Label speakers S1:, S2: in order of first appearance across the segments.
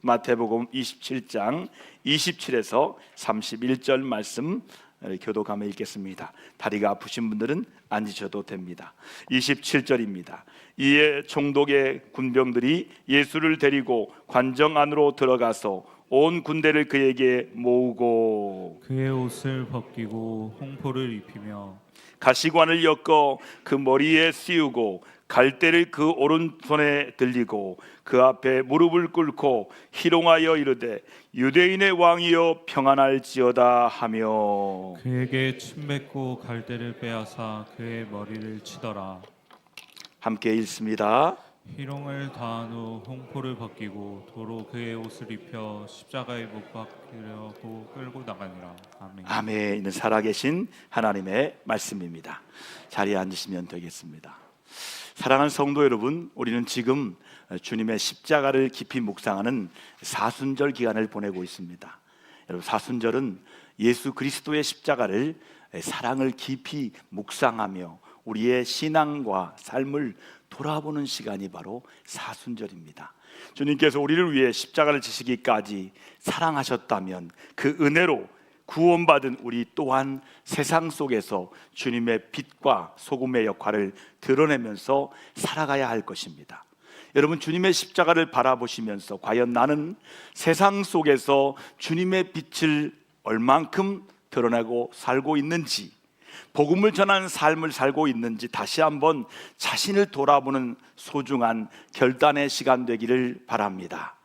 S1: 마태복음 27장 27에서 31절 말씀 교독하며 읽겠습니다. 다리가 아프신 분들은 앉으셔도 됩니다. 27절입니다. 이에 총독의 군병들이 예수를 데리고 관정 안으로 들어가서 온 군대를 그에게 모으고
S2: 그의 옷을 벗기고 홍포를 입히며
S1: 가시관을 엮어 그 머리에 씌우고 갈대를 그 오른손에 들리고 그 앞에 무릎을 꿇고 희롱하여 이르되 유대인의 왕이여 평안할지어다 하며
S2: 그에게 침 뱉고 갈대를 빼앗아 그의 머리를 치더라.
S1: 함께 읽습니다.
S2: 희롱을 다한 후 홍포를 벗기고 도로 그의 옷을 입혀 십자가에 못 박히려고 끌고 나가니라. 아멘.
S1: 아멘. 이는 살아계신 하나님의 말씀입니다. 자리에 앉으시면 되겠습니다. 사랑하는 성도 여러분, 우리는 지금 주님의 십자가를 깊이 묵상하는 사순절 기간을 보내고 있습니다. 여러분, 사순절은 예수 그리스도의 십자가를 사랑을 깊이 묵상하며 우리의 신앙과 삶을 돌아보는 시간이 바로 사순절입니다. 주님께서 우리를 위해 십자가를 지시기까지 사랑하셨다면 그 은혜로 구원받은 우리 또한 세상 속에서 주님의 빛과 소금의 역할을 드러내면서 살아가야 할 것입니다. 여러분, 주님의 십자가를 바라보시면서 과연 나는 세상 속에서 주님의 빛을 얼만큼 드러내고 살고 있는지, 복음을 전하는 삶을 살고 있는지 다시 한번 자신을 돌아보는 소중한 결단의 시간 되기를 바랍니다.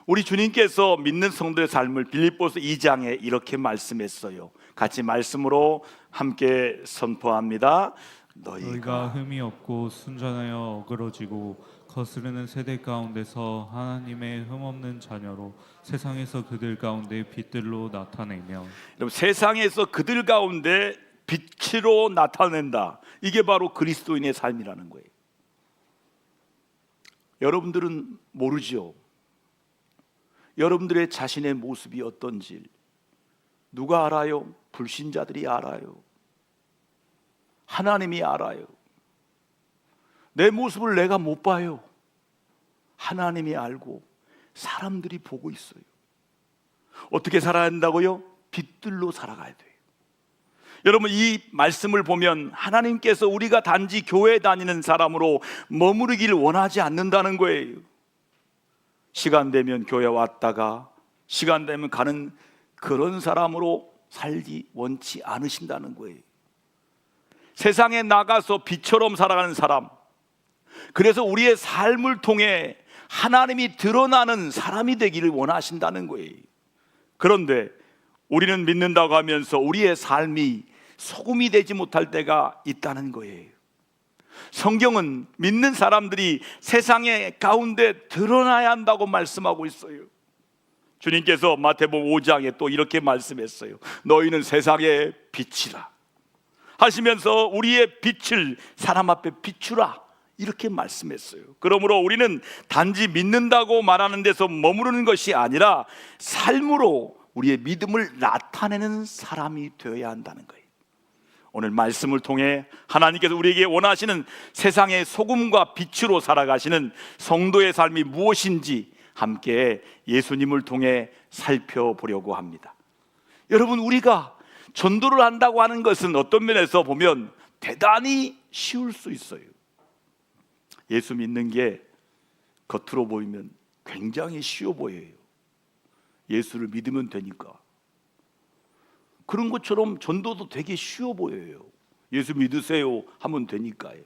S1: 우리 주님께서 믿는 성도의 삶을 빌립보서 2장에 이렇게 말씀했어요. 같이 말씀으로 함께 선포합니다.
S2: 너희가 흠이 없고 순전하여 어그러지고 거스르는 세대 가운데서 하나님의 흠없는 자녀로 세상에서 그들 가운데 빛들로 나타내며
S1: 여러분, 세상에서 그들 가운데 빛으로 나타낸다. 이게 바로 그리스도인의 삶이라는 거예요. 여러분들은 모르죠. 여러분들의 자신의 모습이 어떤지 누가 알아요? 불신자들이 알아요. 하나님이 알아요. 내 모습을 내가 못 봐요. 하나님이 알고 사람들이 보고 있어요. 어떻게 살아야 한다고요? 빛들로 살아가야 돼요. 여러분, 이 말씀을 보면 하나님께서 우리가 단지 교회 다니는 사람으로 머무르길 원하지 않는다는 거예요. 시간 되면 교회 왔다가 시간 되면 가는 그런 사람으로 살기 원치 않으신다는 거예요. 세상에 나가서 빛처럼 살아가는 사람, 그래서 우리의 삶을 통해 하나님이 드러나는 사람이 되기를 원하신다는 거예요. 그런데 우리는 믿는다고 하면서 우리의 삶이 소금이 되지 못할 때가 있다는 거예요. 성경은 믿는 사람들이 세상의 가운데 드러나야 한다고 말씀하고 있어요. 주님께서 마태복음 5장에 또 이렇게 말씀했어요. 너희는 세상의 빛이라 하시면서 우리의 빛을 사람 앞에 비추라 이렇게 말씀했어요. 그러므로 우리는 단지 믿는다고 말하는 데서 머무르는 것이 아니라 삶으로 우리의 믿음을 나타내는 사람이 되어야 한다는 거예요. 오늘 말씀을 통해 하나님께서 우리에게 원하시는 세상의 소금과 빛으로 살아가시는 성도의 삶이 무엇인지 함께 예수님을 통해 살펴보려고 합니다. 여러분, 우리가 전도를 한다고 하는 것은 어떤 면에서 보면 대단히 쉬울 수 있어요. 예수 믿는 게 겉으로 보이면 굉장히 쉬워 보여요. 예수를 믿으면 되니까. 그런 것처럼 전도도 되게 쉬워 보여요. 예수 믿으세요 하면 되니까요.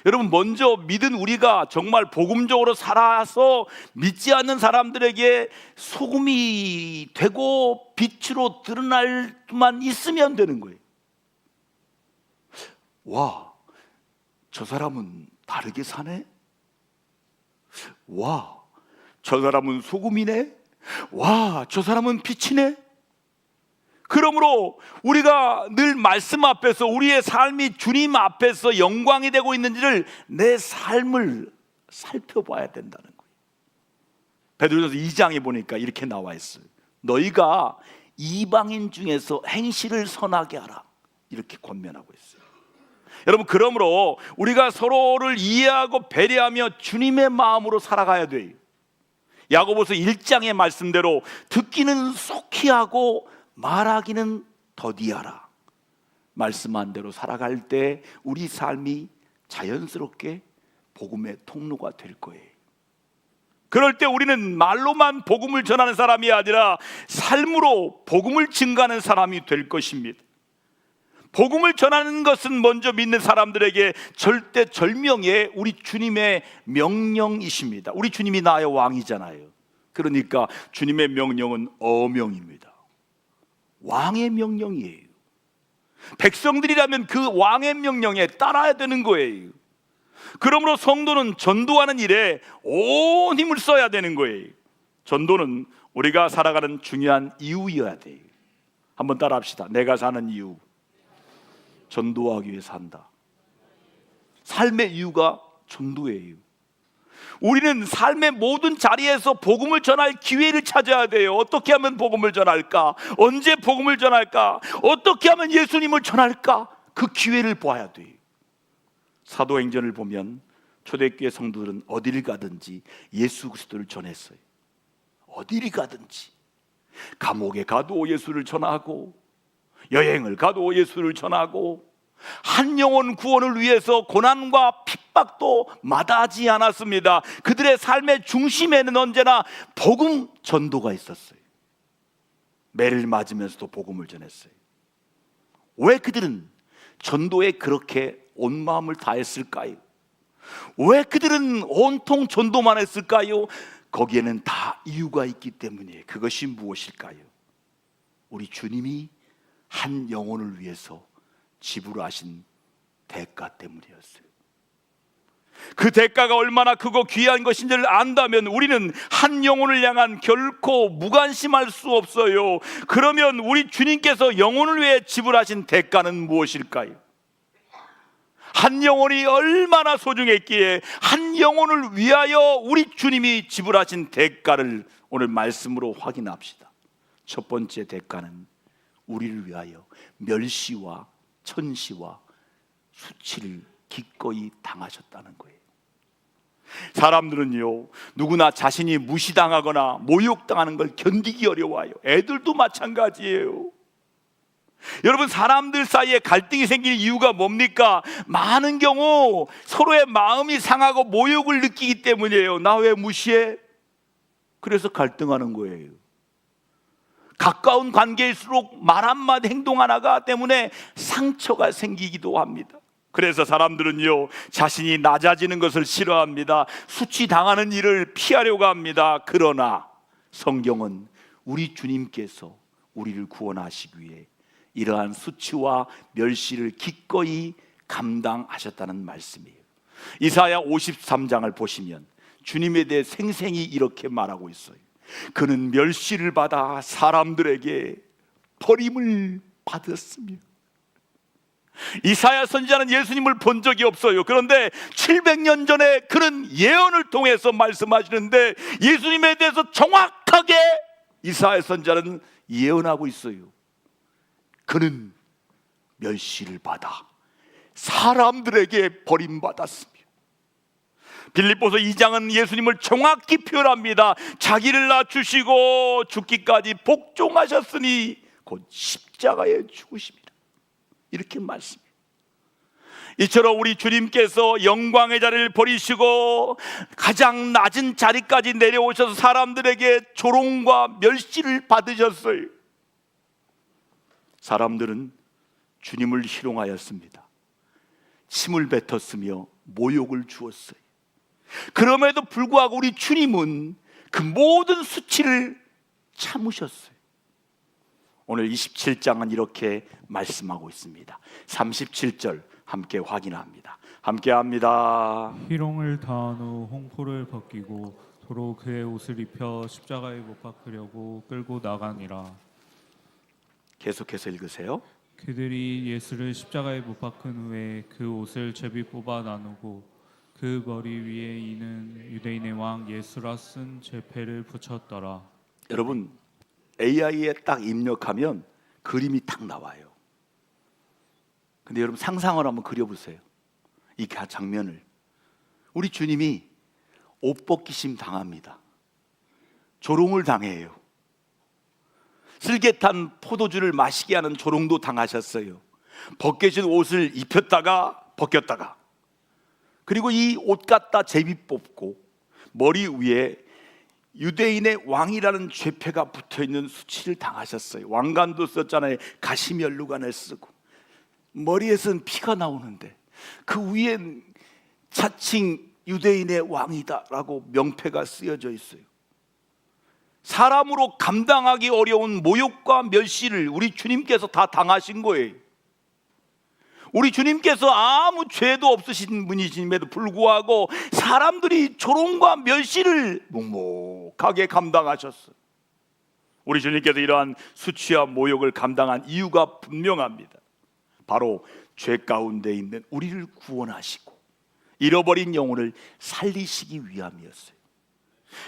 S1: 여러분, 먼저 믿은 우리가 정말 복음적으로 살아서 믿지 않는 사람들에게 소금이 되고 빛으로 드러날 수만 있으면 되는 거예요. 와, 저 사람은 다르게 사네? 와, 저 사람은 소금이네? 와, 저 사람은 빛이네? 그러므로 우리가 늘 말씀 앞에서 우리의 삶이 주님 앞에서 영광이 되고 있는지를 내 삶을 살펴봐야 된다는 거예요. 베드로전서 2장에 보니까 이렇게 나와 있어요. 너희가 이방인 중에서 행실을 선하게 하라 이렇게 권면하고 있어요. 여러분, 그러므로 우리가 서로를 이해하고 배려하며 주님의 마음으로 살아가야 돼요. 야고보서 1장의 말씀대로 듣기는 속히 하고 말하기는 더디하라. 말씀한 대로 살아갈 때 우리 삶이 자연스럽게 복음의 통로가 될 거예요. 그럴 때 우리는 말로만 복음을 전하는 사람이 아니라 삶으로 복음을 증가하는 사람이 될 것입니다. 복음을 전하는 것은 먼저 믿는 사람들에게 절대절명의 우리 주님의 명령이십니다. 우리 주님이 나의 왕이잖아요. 그러니까 주님의 명령은 어명입니다. 왕의 명령이에요. 백성들이라면 그 왕의 명령에 따라야 되는 거예요. 그러므로 성도는 전도하는 일에 온 힘을 써야 되는 거예요. 전도는 우리가 살아가는 중요한 이유여야 돼요. 한번 따라 합시다. 내가 사는 이유, 전도하기 위해 산다. 삶의 이유가 전도예요. 우리는 삶의 모든 자리에서 복음을 전할 기회를 찾아야 돼요. 어떻게 하면 복음을 전할까? 언제 복음을 전할까? 어떻게 하면 예수님을 전할까? 그 기회를 봐야 돼요. 사도행전을 보면 초대교회 성도들은 어디를 가든지 예수 그리스도를 전했어요. 어디를 가든지 감옥에 가도 예수를 전하고, 여행을 가도 예수를 전하고, 한 영혼 구원을 위해서 고난과 핍박도 마다하지 않았습니다. 그들의 삶의 중심에는 언제나 복음 전도가 있었어요. 매를 맞으면서도 복음을 전했어요. 왜 그들은 전도에 그렇게 온 마음을 다했을까요? 왜 그들은 온통 전도만 했을까요? 거기에는 다 이유가 있기 때문이에요. 그것이 무엇일까요? 우리 주님이 한 영혼을 위해서 지불하신 대가 때문이었어요. 그 대가가 얼마나 크고 귀한 것인지를 안다면 우리는 한 영혼을 향한 결코 무관심할 수 없어요. 그러면 우리 주님께서 영혼을 위해 지불하신 대가는 무엇일까요? 한 영혼이 얼마나 소중했기에 한 영혼을 위하여 우리 주님이 지불하신 대가를 오늘 말씀으로 확인합시다. 첫 번째 대가는 우리를 위하여 멸시와 천시와 수치를 기꺼이 당하셨다는 거예요. 사람들은요, 누구나 자신이 무시당하거나 모욕당하는 걸 견디기 어려워요. 애들도 마찬가지예요. 여러분, 사람들 사이에 갈등이 생길 이유가 뭡니까? 많은 경우 서로의 마음이 상하고 모욕을 느끼기 때문이에요. 나 왜 무시해? 그래서 갈등하는 거예요. 가까운 관계일수록 말 한마디 행동 하나가 때문에 상처가 생기기도 합니다. 그래서 사람들은요, 자신이 낮아지는 것을 싫어합니다. 수치당하는 일을 피하려고 합니다. 그러나 성경은 우리 주님께서 우리를 구원하시기 위해 이러한 수치와 멸시를 기꺼이 감당하셨다는 말씀이에요. 이사야 53장을 보시면 주님에 대해 생생히 이렇게 말하고 있어요. 그는 멸시를 받아 사람들에게 버림을 받았으며. 이사야 선지자는 예수님을 본 적이 없어요. 그런데 700년 전에 그런 예언을 통해서 말씀하시는데 예수님에 대해서 정확하게 이사야 선지자는 예언하고 있어요. 그는 멸시를 받아 사람들에게 버림받았으며. 빌립보서 2장은 예수님을 정확히 표현합니다. 자기를 낮추시고 죽기까지 복종하셨으니 곧 십자가에 죽으십니다. 이렇게 말씀해요. 이처럼 우리 주님께서 영광의 자리를 버리시고 가장 낮은 자리까지 내려오셔서 사람들에게 조롱과 멸시를 받으셨어요. 사람들은 주님을 희롱하였습니다. 침을 뱉었으며 모욕을 주었어요. 그럼에도 불구하고 우리 주님은 그 모든 수치를 참으셨어요. 오늘 27장은 이렇게 말씀하고 있습니다. 37절 함께 확인합니다. 함께 합니다.
S2: 희롱을 당한 후 홍포를 벗기고 도로 그의 옷을 입혀 십자가에 못 박으려고 끌고 나가니라.
S1: 계속해서 읽으세요.
S2: 그들이 예수를 십자가에 못 박은 후에 그 옷을 제비 뽑아 나누고 그 머리 위에 이는 유대인의 왕 예수라 쓴 제패를 붙였더라.
S1: 여러분, AI에 딱 입력하면 그림이 딱 나와요. 근데 여러분 상상을 한번 그려보세요. 이 장면을. 우리 주님이 옷 벗기심 당합니다. 조롱을 당해요. 쓸개탄 포도주를 마시게 하는 조롱도 당하셨어요. 벗겨진 옷을 입혔다가 벗겼다가, 그리고 이 옷 갖다 제비 뽑고 머리 위에 유대인의 왕이라는 죄패가 붙어있는 수치를 당하셨어요. 왕관도 썼잖아요. 가시면류관을 쓰고 머리에서는 피가 나오는데 그 위엔 자칭 유대인의 왕이다라고 명패가 쓰여져 있어요. 사람으로 감당하기 어려운 모욕과 멸시를 우리 주님께서 다 당하신 거예요. 우리 주님께서 아무 죄도 없으신 분이심에도 불구하고 사람들이 조롱과 멸시를 묵묵하게 감당하셨어요. 우리 주님께서 이러한 수치와 모욕을 감당한 이유가 분명합니다. 바로 죄 가운데 있는 우리를 구원하시고 잃어버린 영혼을 살리시기 위함이었어요.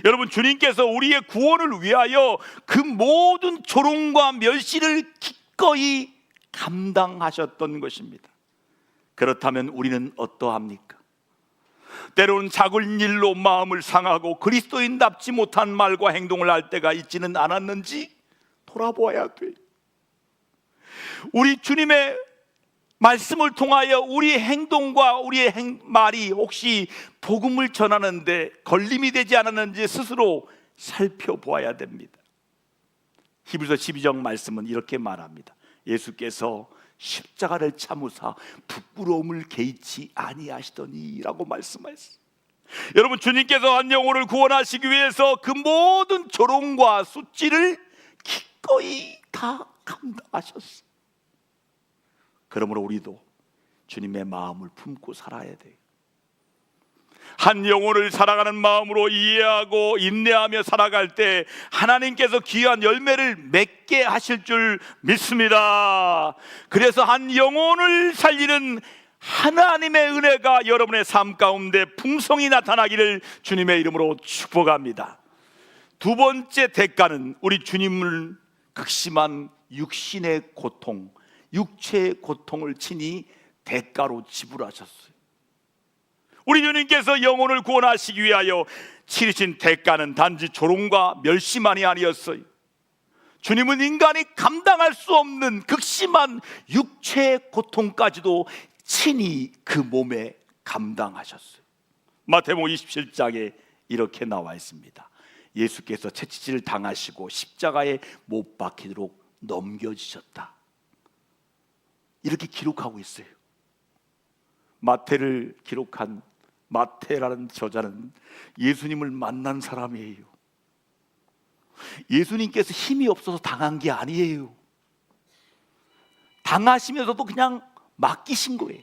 S1: 여러분, 주님께서 우리의 구원을 위하여 그 모든 조롱과 멸시를 기꺼이 감당하셨던 것입니다. 그렇다면 우리는 어떠합니까? 때로는 작은 일로 마음을 상하고 그리스도인답지 못한 말과 행동을 할 때가 있지는 않았는지 돌아보아야 돼요. 우리 주님의 말씀을 통하여 우리의 행동과 우리의 말이 혹시 복음을 전하는데 걸림이 되지 않았는지 스스로 살펴보아야 됩니다. 히브리서 12장 말씀은 이렇게 말합니다. 예수께서 십자가를 참으사 부끄러움을 개의치 아니하시더니 라고 말씀하셨어요. 여러분, 주님께서 한 영혼을 구원하시기 위해서 그 모든 조롱과 수치를 기꺼이 다 감당하셨어요. 그러므로 우리도 주님의 마음을 품고 살아야 돼요. 한 영혼을 사랑하는 마음으로 이해하고 인내하며 살아갈 때 하나님께서 귀한 열매를 맺게 하실 줄 믿습니다. 그래서 한 영혼을 살리는 하나님의 은혜가 여러분의 삶 가운데 풍성히 나타나기를 주님의 이름으로 축복합니다. 두 번째 대가는 우리 주님을 극심한 육신의 고통, 육체의 고통을 친히 대가로 지불하셨어요. 우리 주님께서 영혼을 구원하시기 위하여 치르신 대가는 단지 조롱과 멸시만이 아니었어요. 주님은 인간이 감당할 수 없는 극심한 육체의 고통까지도 친히 그 몸에 감당하셨어요. 마태복음 27장에 이렇게 나와 있습니다. 예수께서 채찍질을 당하시고 십자가에 못 박히도록 넘겨지셨다, 이렇게 기록하고 있어요. 마태를 기록한 마태라는 저자는 예수님을 만난 사람이에요. 예수님께서 힘이 없어서 당한 게 아니에요. 당하시면서도 그냥 맡기신 거예요.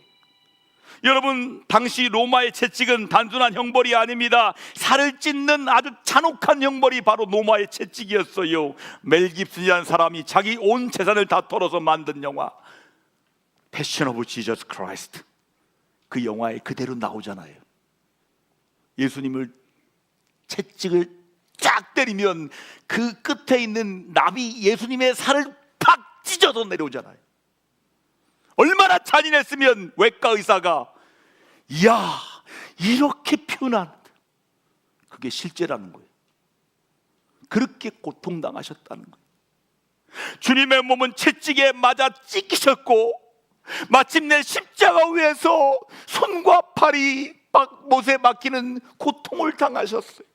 S1: 여러분, 당시 로마의 채찍은 단순한 형벌이 아닙니다. 살을 찢는 아주 잔혹한 형벌이 바로 로마의 채찍이었어요. 멜 깁슨이라는 사람이 자기 온 재산을 다 털어서 만든 영화 패션 오브 지저스 크라이스트, 그 영화에 그대로 나오잖아요. 예수님을 채찍을 쫙 때리면 그 끝에 있는 납이 예수님의 살을 팍 찢어서 내려오잖아요. 얼마나 잔인했으면 외과 의사가 이야, 이렇게 표현하는데, 그게 실제라는 거예요. 그렇게 고통당하셨다는 거예요. 주님의 몸은 채찍에 맞아 찢기셨고 마침내 십자가 위에서 손과 팔이 못에 막히는 고통을 당하셨어요.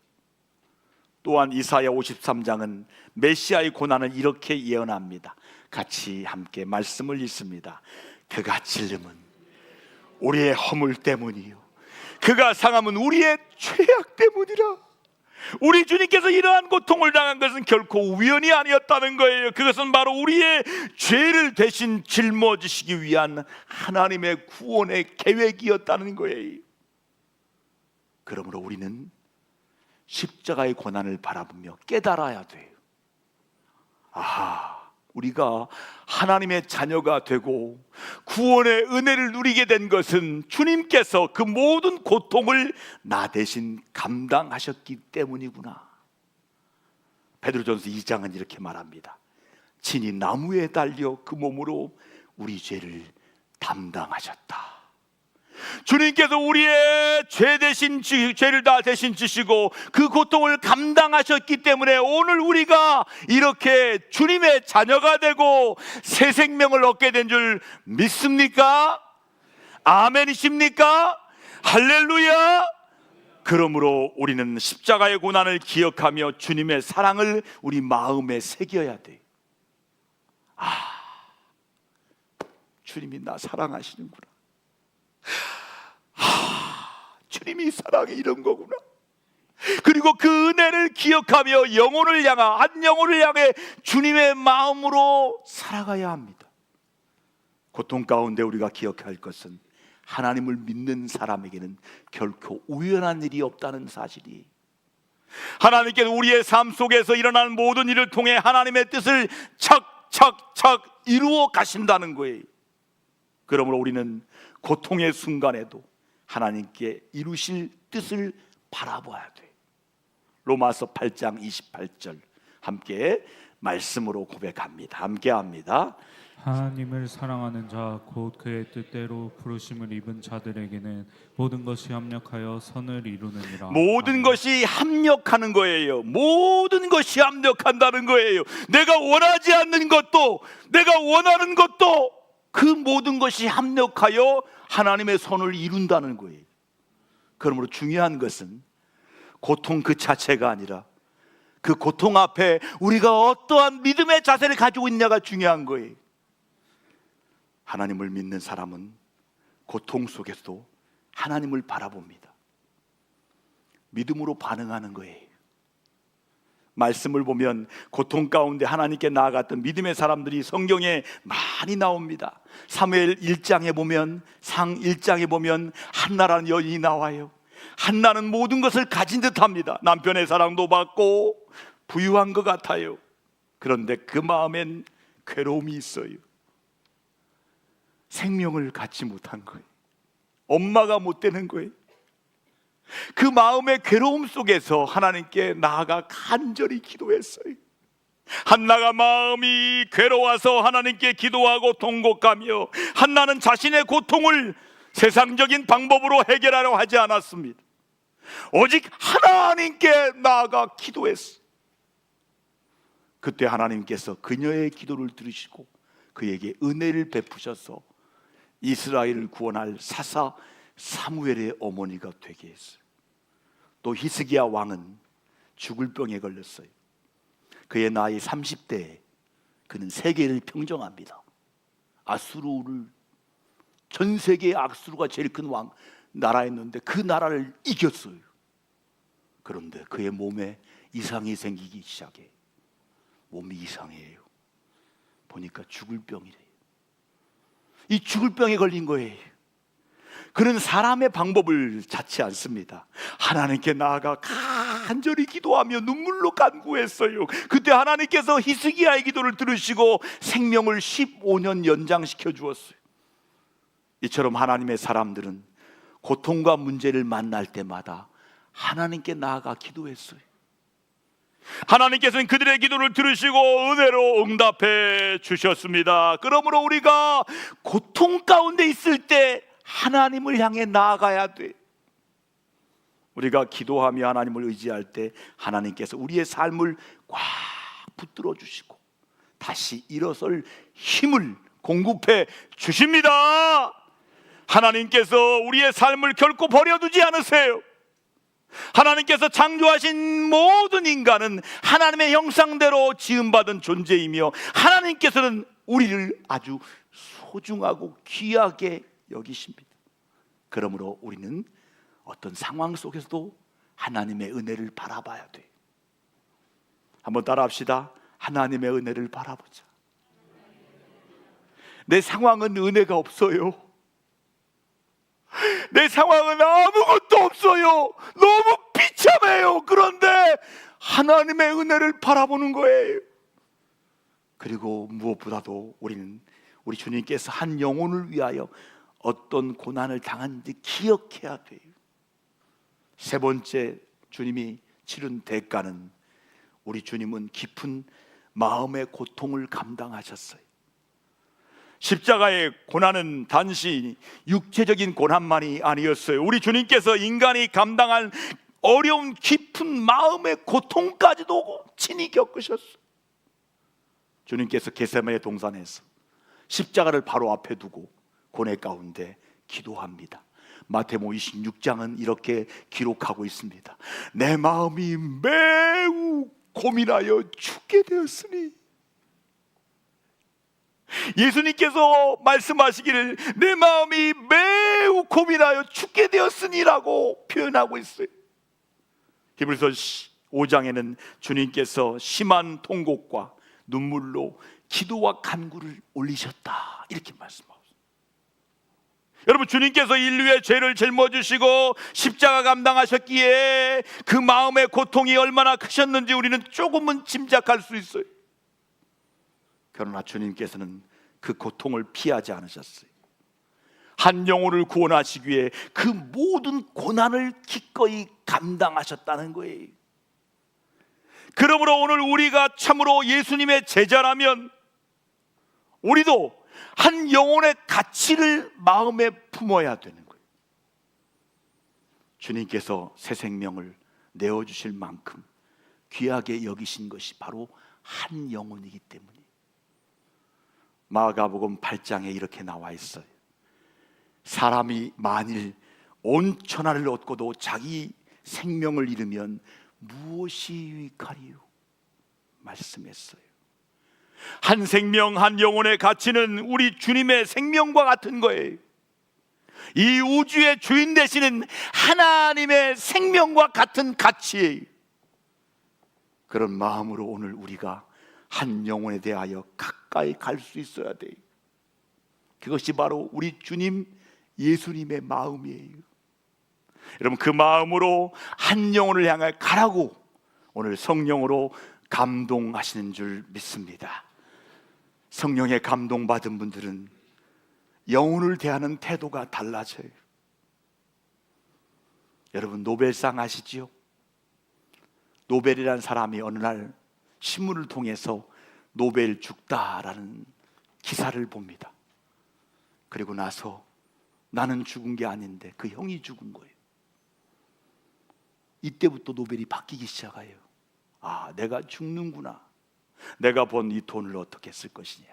S1: 또한 이사야 53장은 메시아의 고난을 이렇게 예언합니다. 같이 함께 말씀을 읽습니다. 그가 찔림은 우리의 허물 때문이요 그가 상함은 우리의 죄악 때문이라. 우리 주님께서 이러한 고통을 당한 것은 결코 우연이 아니었다는 거예요. 그것은 바로 우리의 죄를 대신 짊어지시기 위한 하나님의 구원의 계획이었다는 거예요. 그러므로 우리는 십자가의 고난을 바라보며 깨달아야 돼요. 아하, 우리가 하나님의 자녀가 되고 구원의 은혜를 누리게 된 것은 주님께서 그 모든 고통을 나 대신 감당하셨기 때문이구나. 베드로전서 2장은 이렇게 말합니다. 친히 나무에 달려 그 몸으로 우리 죄를 담당하셨다. 주님께서 우리의 죄를 다 대신 지시고 그 고통을 감당하셨기 때문에 오늘 우리가 이렇게 주님의 자녀가 되고 새 생명을 얻게 된 줄 믿습니까? 아멘이십니까? 할렐루야! 그러므로 우리는 십자가의 고난을 기억하며 주님의 사랑을 우리 마음에 새겨야 돼. 주님이 나 사랑하시는구나. 주님이 사랑이 이런 거구나. 그리고 그 은혜를 기억하며 한 영혼을 향해 주님의 마음으로 살아가야 합니다. 고통 가운데 우리가 기억해야 할 것은 하나님을 믿는 사람에게는 결코 우연한 일이 없다는 사실이, 하나님께서 우리의 삶 속에서 일어나는 모든 일을 통해 하나님의 뜻을 착착착 이루어 가신다는 거예요. 그러므로 우리는 고통의 순간에도 하나님께 이루실 뜻을 바라봐야 돼. 로마서 8장 28절 함께 말씀으로 고백합니다. 함께 합니다.
S2: 하나님을 사랑하는 자 곧 그의 뜻대로 부르심을 입은 자들에게는 모든 것이 합력하여 선을 이루느니라.
S1: 모든 것이 합력하는 거예요. 모든 것이 합력한다는 거예요. 내가 원하지 않는 것도 내가 원하는 것도 그 모든 것이 합력하여 하나님의 선을 이룬다는 거예요. 그러므로 중요한 것은 고통 그 자체가 아니라 그 고통 앞에 우리가 어떠한 믿음의 자세를 가지고 있냐가 중요한 거예요. 하나님을 믿는 사람은 고통 속에서도 하나님을 바라봅니다. 믿음으로 반응하는 거예요. 말씀을 보면 고통 가운데 하나님께 나아갔던 믿음의 사람들이 성경에 많이 나옵니다. 사무엘 1장에 보면, 상 1장에 보면 한나라는 여인이 나와요. 한나는 모든 것을 가진 듯합니다. 남편의 사랑도 받고 부유한 것 같아요. 그런데 그 마음엔 괴로움이 있어요. 생명을 갖지 못한 거예요. 엄마가 못 되는 거예요. 그 마음의 괴로움 속에서 하나님께 나아가 간절히 기도했어요. 한나가 마음이 괴로워서 하나님께 기도하고 통곡하며, 한나는 자신의 고통을 세상적인 방법으로 해결하려 하지 않았습니다. 오직 하나님께 나아가 기도했어요. 그때 하나님께서 그녀의 기도를 들으시고 그에게 은혜를 베푸셔서 이스라엘을 구원할 사사 사무엘의 어머니가 되게 했어요. 또 히스기야 왕은 죽을 병에 걸렸어요. 그의 나이 30대에 그는 세계를 평정합니다. 아수르를, 전 세계의 아수르가 제일 큰 나라였는데 그 나라를 이겼어요. 그런데 그의 몸에 이상이 생기기 시작해. 몸이 이상해요. 보니까 죽을 병이래요. 이 죽을 병에 걸린 거예요. 그는 사람의 방법을 찾지 않습니다. 하나님께 나아가 간절히 기도하며 눈물로 간구했어요. 그때 하나님께서 히스기야의 기도를 들으시고 생명을 15년 연장시켜 주었어요. 이처럼 하나님의 사람들은 고통과 문제를 만날 때마다 하나님께 나아가 기도했어요. 하나님께서는 그들의 기도를 들으시고 은혜로 응답해 주셨습니다. 그러므로 우리가 고통 가운데 있을 때 하나님을 향해 나아가야 돼. 우리가 기도하며 하나님을 의지할 때 하나님께서 우리의 삶을 꽉 붙들어 주시고 다시 일어설 힘을 공급해 주십니다. 하나님께서 우리의 삶을 결코 버려두지 않으세요. 하나님께서 창조하신 모든 인간은 하나님의 형상대로 지음받은 존재이며 하나님께서는 우리를 아주 소중하고 귀하게 여기십니다. 그러므로 우리는 어떤 상황 속에서도 하나님의 은혜를 바라봐야 돼. 한번 따라합시다. 하나님의 은혜를 바라보자. 내 상황은 은혜가 없어요. 내 상황은 아무것도 없어요. 너무 비참해요. 그런데 하나님의 은혜를 바라보는 거예요. 그리고 무엇보다도 우리는 우리 주님께서 한 영혼을 위하여 어떤 고난을 당한지 기억해야 돼요. 세 번째 주님이 치른 대가는, 우리 주님은 깊은 마음의 고통을 감당하셨어요. 십자가의 고난은 단지 육체적인 고난만이 아니었어요. 우리 주님께서 인간이 감당한 어려운 깊은 마음의 고통까지도 친히 겪으셨어요. 주님께서 겟세마네 동산에서 십자가를 바로 앞에 두고 고뇌 가운데 기도합니다. 마태복음 26장은 이렇게 기록하고 있습니다. 내 마음이 매우 고민하여 죽게 되었으니, 예수님께서 말씀하시기를 내 마음이 매우 고민하여 죽게 되었으니라고 표현하고 있어요. 히브리서 5장에는 주님께서 심한 통곡과 눈물로 기도와 간구를 올리셨다 이렇게 말씀하고 있어요. 여러분, 주님께서 인류의 죄를 짊어지시고 십자가 감당하셨기에 그 마음의 고통이 얼마나 크셨는지 우리는 조금은 짐작할 수 있어요. 그러나 주님께서는 그 고통을 피하지 않으셨어요. 한 영혼을 구원하시기 위해 그 모든 고난을 기꺼이 감당하셨다는 거예요. 그러므로 오늘 우리가 참으로 예수님의 제자라면 우리도 한 영혼의 가치를 마음에 품어야 되는 거예요. 주님께서 새 생명을 내어주실 만큼 귀하게 여기신 것이 바로 한 영혼이기 때문이에요. 마가복음 8장에 이렇게 나와 있어요. 사람이 만일 온 천하를 얻고도 자기 생명을 잃으면 무엇이 유익하리요? 말씀했어요. 한 생명 한 영혼의 가치는 우리 주님의 생명과 같은 거예요. 이 우주의 주인 되시는 하나님의 생명과 같은 가치예요. 그런 마음으로 오늘 우리가 한 영혼에 대하여 가까이 갈 수 있어야 돼요. 그것이 바로 우리 주님 예수님의 마음이에요. 여러분, 그 마음으로 한 영혼을 향해 가라고 오늘 성령으로 감동하시는 줄 믿습니다. 성령에 감동받은 분들은 영혼을 대하는 태도가 달라져요. 여러분, 노벨상 아시지요? 노벨이라는 사람이 어느 날 신문을 통해서 노벨 죽다라는 기사를 봅니다. 그리고 나서 나는 죽은 게 아닌데 그 형이 죽은 거예요. 이때부터 노벨이 바뀌기 시작해요. 아, 내가 죽는구나. 내가 번 이 돈을 어떻게 쓸 것이냐.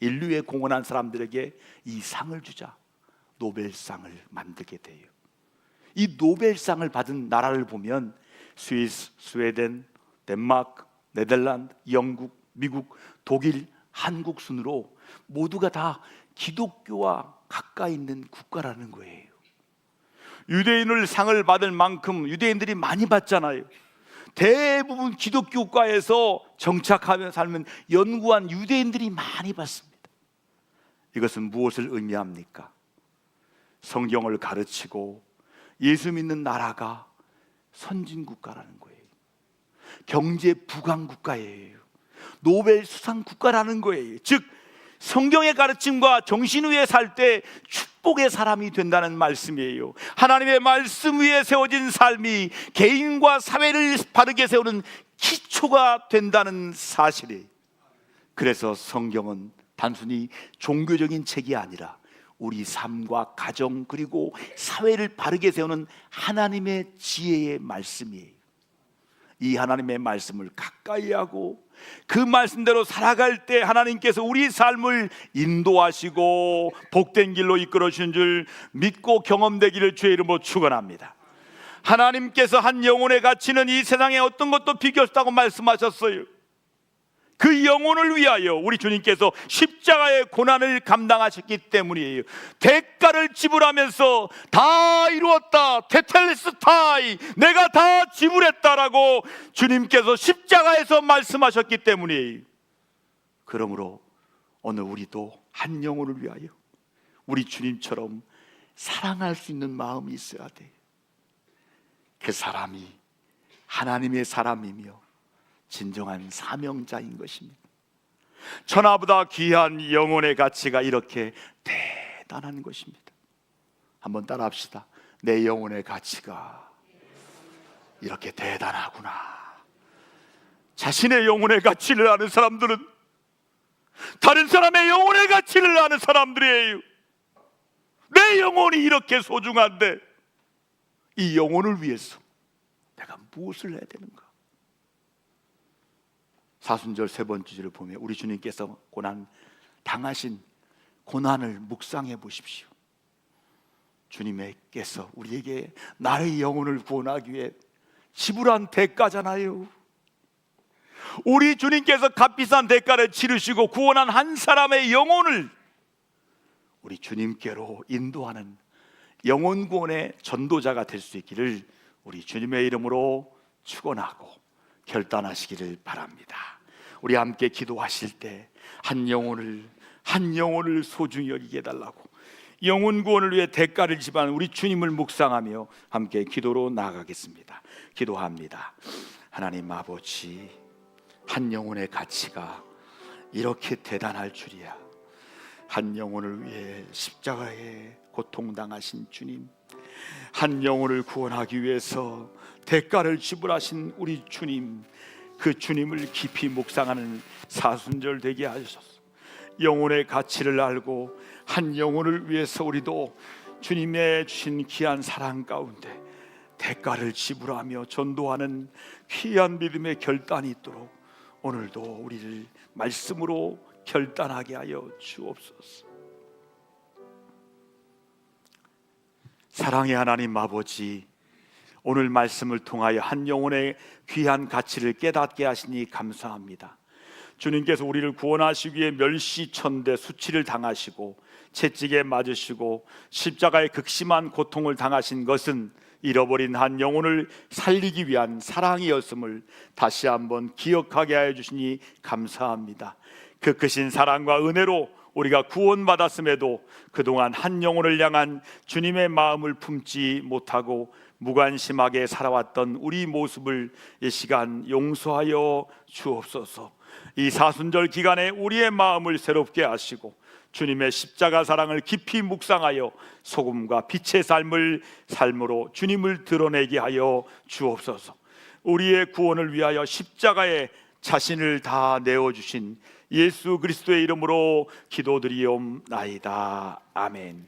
S1: 인류에 공헌한 사람들에게 이 상을 주자. 노벨상을 만들게 돼요. 이 노벨상을 받은 나라를 보면 스위스, 스웨덴, 덴마크, 네덜란드, 영국, 미국, 독일, 한국 순으로 모두가 다 기독교와 가까이 있는 국가라는 거예요. 유대인을 상을 받을 만큼 유대인들이 많이 받잖아요. 대부분 기독교 국가에서 정착하며 살면 연구한 유대인들이 많이 받습니다. 이것은 무엇을 의미합니까? 성경을 가르치고 예수 믿는 나라가 선진국가라는 거예요. 경제 부강 국가예요. 노벨 수상 국가라는 거예요. 즉 성경의 가르침과 정신 위에 살 때 축복의 사람이 된다는 말씀이에요. 하나님의 말씀 위에 세워진 삶이 개인과 사회를 바르게 세우는 기초가 된다는 사실이에요. 그래서 성경은 단순히 종교적인 책이 아니라 우리 삶과 가정 그리고 사회를 바르게 세우는 하나님의 지혜의 말씀이에요. 이 하나님의 말씀을 가까이 하고 그 말씀대로 살아갈 때 하나님께서 우리 삶을 인도하시고 복된 길로 이끌어 주신 줄 믿고 경험되기를 주의 이름으로 축원합니다. 하나님께서 한 영혼의 가치는 이 세상에 어떤 것도 비교할 수 없다고 말씀하셨어요. 그 영혼을 위하여 우리 주님께서 십자가의 고난을 감당하셨기 때문이에요. 대가를 지불하면서 다 이루었다, 테텔레스타이, 내가 다 지불했다라고 주님께서 십자가에서 말씀하셨기 때문이에요. 그러므로 오늘 우리도 한 영혼을 위하여 우리 주님처럼 사랑할 수 있는 마음이 있어야 돼요. 그 사람이 하나님의 사람이며 진정한 사명자인 것입니다. 천하보다 귀한 영혼의 가치가 이렇게 대단한 것입니다. 한번 따라합시다. 내 영혼의 가치가 이렇게 대단하구나. 자신의 영혼의 가치를 아는 사람들은 다른 사람의 영혼의 가치를 아는 사람들이에요. 내 영혼이 이렇게 소중한데 이 영혼을 위해서 내가 무엇을 해야 되는가? 사순절 세 번째 절을 보면 우리 주님께서 당하신 고난을 묵상해 보십시오. 주님께서 우리에게 나의 영혼을 구원하기 위해 지불한 대가잖아요. 우리 주님께서 값비싼 대가를 치르시고 구원한 한 사람의 영혼을 우리 주님께로 인도하는 영혼 구원의 전도자가 될 수 있기를 우리 주님의 이름으로 축원하고 결단하시기를 바랍니다. 우리 함께 기도하실 때 한 영혼을 소중히 여기게 해달라고, 영혼 구원을 위해 대가를 지불한 우리 주님을 묵상하며 함께 기도로 나아가겠습니다. 기도합니다. 하나님 아버지, 한 영혼의 가치가 이렇게 대단할 줄이야. 한 영혼을 위해 십자가에 고통당하신 주님, 한 영혼을 구원하기 위해서 대가를 지불하신 우리 주님, 그 주님을 깊이 묵상하는 사순절 되게 하셔서 영혼의 가치를 알고 한 영혼을 위해서 우리도 주님의 주신 귀한 사랑 가운데 대가를 지불하며 전도하는 귀한 믿음의 결단이 있도록 오늘도 우리를 말씀으로 결단하게 하여 주옵소서. 사랑의 하나님 아버지, 오늘 말씀을 통하여 한 영혼의 귀한 가치를 깨닫게 하시니 감사합니다. 주님께서 우리를 구원하시기 위해 멸시천대 수치를 당하시고 채찍에 맞으시고 십자가의 극심한 고통을 당하신 것은 잃어버린 한 영혼을 살리기 위한 사랑이었음을 다시 한번 기억하게 하여 주시니 감사합니다. 그 크신 사랑과 은혜로 우리가 구원받았음에도 그동안 한 영혼을 향한 주님의 마음을 품지 못하고 무관심하게 살아왔던 우리 모습을 이 시간 용서하여 주옵소서. 이 사순절 기간에 우리의 마음을 새롭게 하시고 주님의 십자가 사랑을 깊이 묵상하여 소금과 빛의 삶으로 주님을 드러내게 하여 주옵소서. 우리의 구원을 위하여 십자가에 자신을 다 내어주신 예수 그리스도의 이름으로 기도드리옵나이다. 아멘.